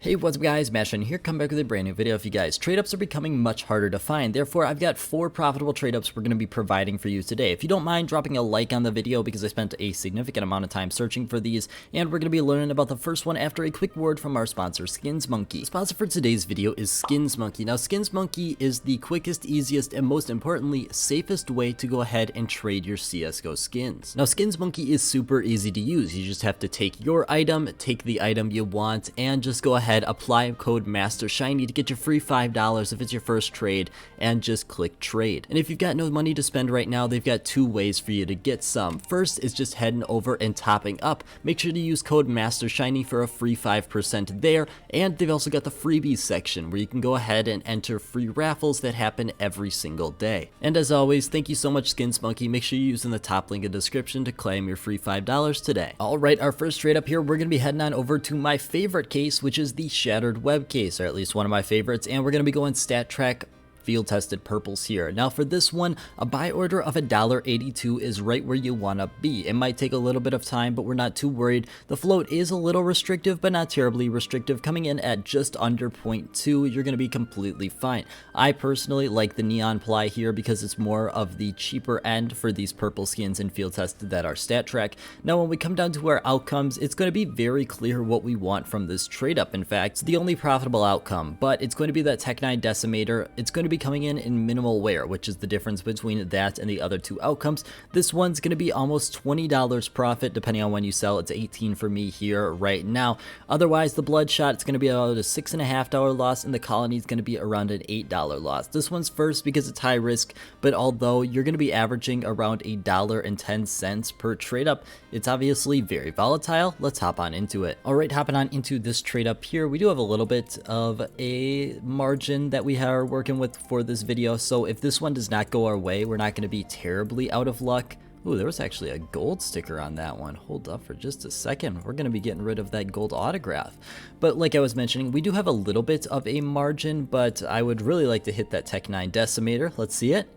Hey, what's up guys, Mashin here, come back with a brand new video for you guys. Trade-ups are becoming much harder to find, therefore I've got 4 profitable trade-ups we're going to be providing for you today. If you don't mind dropping a like on the video because I spent a significant amount of time searching for these, and we're going to be learning about the first one after a quick word from our sponsor, SkinsMonkey. The sponsor for today's video is SkinsMonkey. Now SkinsMonkey is the quickest, easiest, and most importantly, safest way to go ahead and trade your CSGO skins. Now SkinsMonkey is super easy to use. You just have to take your item, take the item you want, and just go ahead, apply code MasterShiny to get your free $5 if it's your first trade, and just click trade. And if you've got no money to spend right now, they've got 2 ways for you to get some. First is just heading over and topping up. Make sure to use code MasterShiny for a free 5% there, and they've also got the freebies section where you can go ahead and enter free raffles that happen every single day. And as always, thank you so much SkinsMonkey. Make sure you use in the top link in the description to claim your free $5 today. Alright, our first trade up here, we're going to be heading on over to my favorite case, which is the Shattered Web case, or at least one of my favorites, and we're going to be going stat track field tested purples here. Now for this one, a buy order of $1.82 is right where you want to be. It might take a little bit of time, but we're not too worried. The float is a little restrictive, but not terribly restrictive, coming in at just under 0.2. You're going to be completely fine. I personally like the neon ply here because it's more of the cheaper end for these purple skins in field tested that are stat track. Now when we come down to our outcomes, it's going to be very clear what we want from this trade up. In fact, it's the only profitable outcome, but it's going to be that Tech 9 Decimator. It's going to be coming in minimal wear, which is the difference between that and the other 2 outcomes. This one's going to be almost $20 profit depending on when you sell. It's 18 for me here right now. Otherwise, the Bloodshot, it's going to be about a $6.50 loss, and the Colony is going to be around an $8 loss. This one's first because it's high risk, but although you're going to be averaging around $1.10 per trade up, it's obviously very volatile. Let's hop on into it. Alright, hopping on into this trade up here, we do have a little bit of a margin that we are working with for this video, so if this one does not go our way, we're not going to be terribly out of luck. Ooh, there was actually a gold sticker on that one. Hold up for just a second. We're going to be getting rid of that gold autograph. But like I was mentioning, we do have a little bit of a margin, but I would really like to hit that Tech 9 Decimator. Let's see it.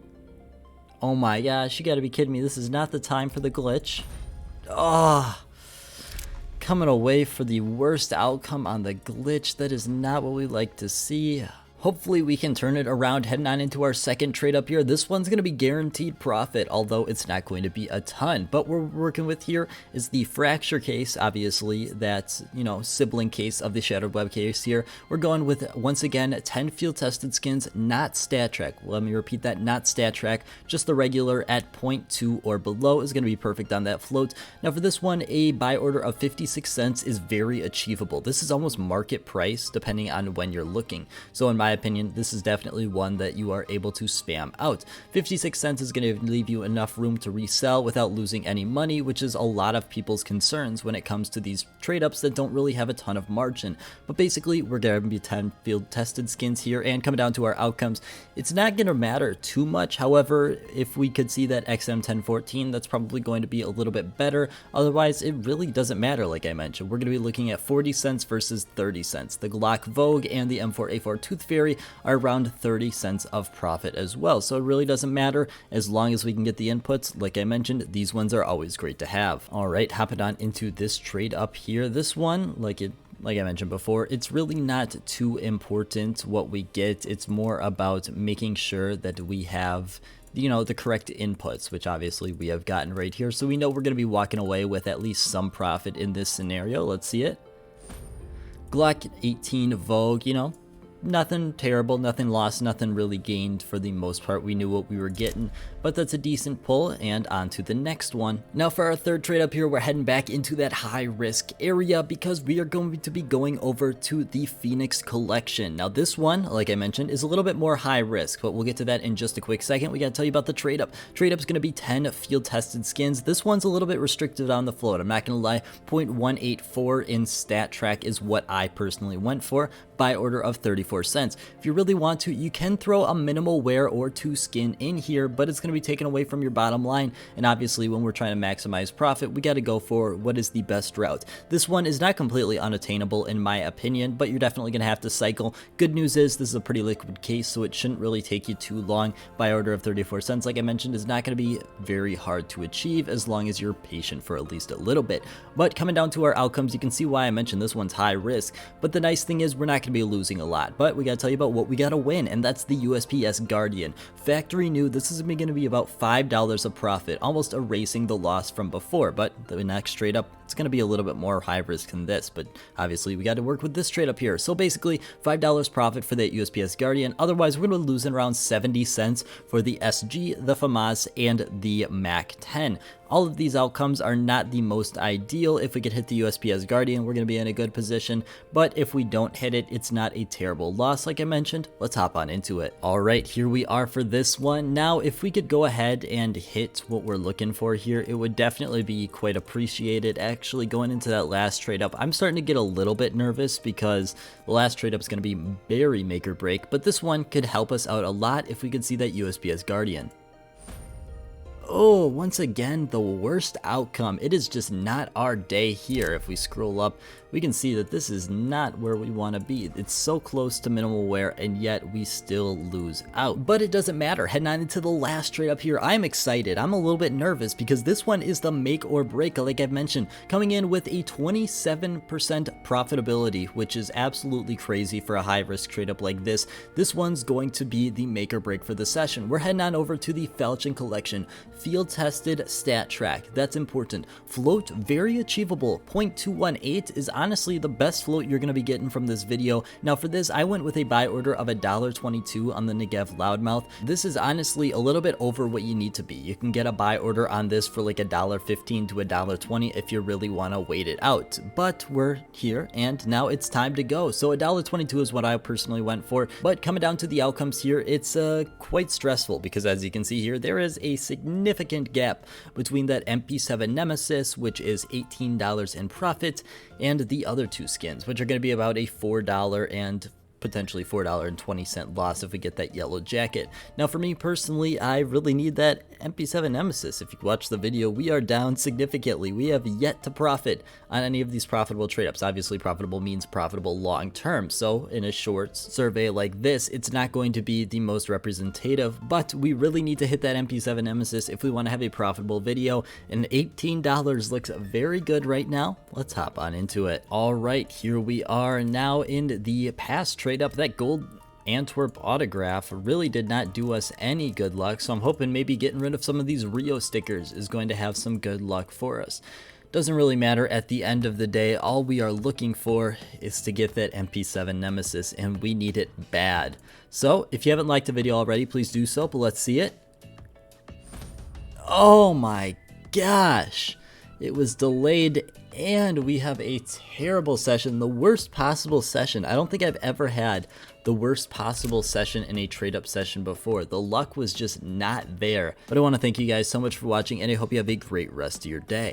Oh my gosh, you got to be kidding me. This is not the time for the glitch. Oh, coming away for the worst outcome on the glitch. That is not what we like to see. Hopefully we can turn it around heading on into our second trade up here. This one's going to be guaranteed profit, although it's not going to be a ton. But what we're working with here is the Fracture case, obviously, that's, sibling case of the Shattered Web case here. We're going with, once again, 10 field tested skins, not stat track. Let me repeat that, not stat track, just the regular at 0.2 or below is going to be perfect on that float. Now for this one, a buy order of 56 cents is very achievable. This is almost market price depending on when you're looking. So in my opinion, this is definitely one that you are able to spam out. 56 cents is going to leave you enough room to resell without losing any money, which is a lot of people's concerns when it comes to these trade ups that don't really have a ton of margin. But basically, we're going to be 10 field tested skins here, and coming down to our outcomes, it's not going to matter too much. However, if we could see that XM1014, that's probably going to be a little bit better. Otherwise, it really doesn't matter. Like I mentioned, we're going to be looking at 40 cents versus 30 cents. The Glock Vogue and the M4A4 Tooth Fairy are around 30 cents of profit as well, so it really doesn't matter as long as we can get the inputs. Like I mentioned, these ones are always great to have. Alright, hopping on into this trade up here. This one, like I mentioned before, it's really not too important what we get. It's more about making sure that we have the correct inputs, which obviously we have gotten right here, so we know we're going to be walking away with at least some profit in this scenario. Let's see it. Glock 18 Vogue, nothing terrible, nothing lost, nothing really gained for the most part. We knew what we were getting, but that's a decent pull, and on to the next one. Now for our third trade up here, we're heading back into that high risk area because we are going to be going over to the Phoenix collection. Now this one, like I mentioned, is a little bit more high risk, but we'll get to that in just a quick second. We got to tell you about the trade up. Trade up is going to be 10 field tested skins. This one's a little bit restricted on the float. I'm not going to lie, 0.184 in stat track is what I personally went for. Buy order of 35 34 cents. If you really want to, you can throw a minimal wear or 2 skin in here, but it's going to be taken away from your bottom line. And obviously when we're trying to maximize profit, we got to go for what is the best route. This one is not completely unattainable in my opinion, but you're definitely going to have to cycle. Good news is this is a pretty liquid case, so it shouldn't really take you too long. Buy order of 34 cents, like I mentioned, is not going to be very hard to achieve as long as you're patient for at least a little bit. But coming down to our outcomes, you can see why I mentioned this one's high risk. But the nice thing is we're not going to be losing a lot. But we got to tell you about what we got to win, and that's the USPS Guardian. Factory new, this is going to be about $5 of profit, almost erasing the loss from before. But the next trade up, it's going to be a little bit more high risk than this, but obviously we got to work with this trade up here. So basically $5 profit for that USPS Guardian. Otherwise we're going to lose around 70 cents for the SG, the FAMAS, and the MAC 10. All of these outcomes are not the most ideal. If we could hit the USPS Guardian, we're going to be in a good position, but if we don't hit it, it's not a terrible loss like I mentioned. Let's hop on into it. All right, here we are for this one. Now, if we could go ahead and hit what we're looking for here, it would definitely be quite appreciated. Actually, going into that last trade up, I'm starting to get a little bit nervous because the last trade up is going to be very make or break, but this one could help us out a lot if we could see that USPS Guardian. Oh, once again, the worst outcome. It is just not our day here. If we scroll up, we can see that this is not where we want to be. It's so close to minimal wear, and yet we still lose out. But it doesn't matter. Heading on into the last trade up here, I'm excited. I'm a little bit nervous because this one is the make or break, like I've mentioned, coming in with a 27% profitability, which is absolutely crazy for a high risk trade up like this. This one's going to be the make or break for the session. We're heading on over to the Falchion Collection. Field tested stat track. That's important. Float, very achievable. 0.218 is honestly the best float you're going to be getting from this video. Now for this, I went with a buy order of $1.22 on the Negev Loudmouth. This is honestly a little bit over what you need to be. You can get a buy order on this for like $1.15 to $1.20 if you really want to wait it out. But we're here and now it's time to go. So $1.22 is what I personally went for. But coming down to the outcomes here, it's quite stressful because as you can see here, there is a significant gap between that MP7 Nemesis, which is $18 in profit, and the other two skins, which are going to be about a $4 and potentially $4.20 loss if we get that yellow jacket. Now for me personally, I really need that MP7 Nemesis. If you watch the video, we are down significantly. We have yet to profit on any of these profitable trade ups. Obviously profitable means profitable long term, so in a short survey like this, it's not going to be the most representative, but we really need to hit that MP7 Nemesis if we want to have a profitable video, and $18 looks very good right now. Let's hop on into it. All right, here we are now in the past trade up. That gold Antwerp autograph really did not do us any good luck, so I'm hoping maybe getting rid of some of these Rio stickers is going to have some good luck for us. Doesn't really matter at the end of the day. All we are looking for is to get that MP7 Nemesis, and we need it bad. So if you haven't liked the video already, please do so, but let's see it. Oh my gosh, it was delayed and we have a terrible session, the worst possible session. I don't think I've ever had the worst possible session in a trade up session before. The luck was just not there. But I want to thank you guys so much for watching, and I hope you have a great rest of your day.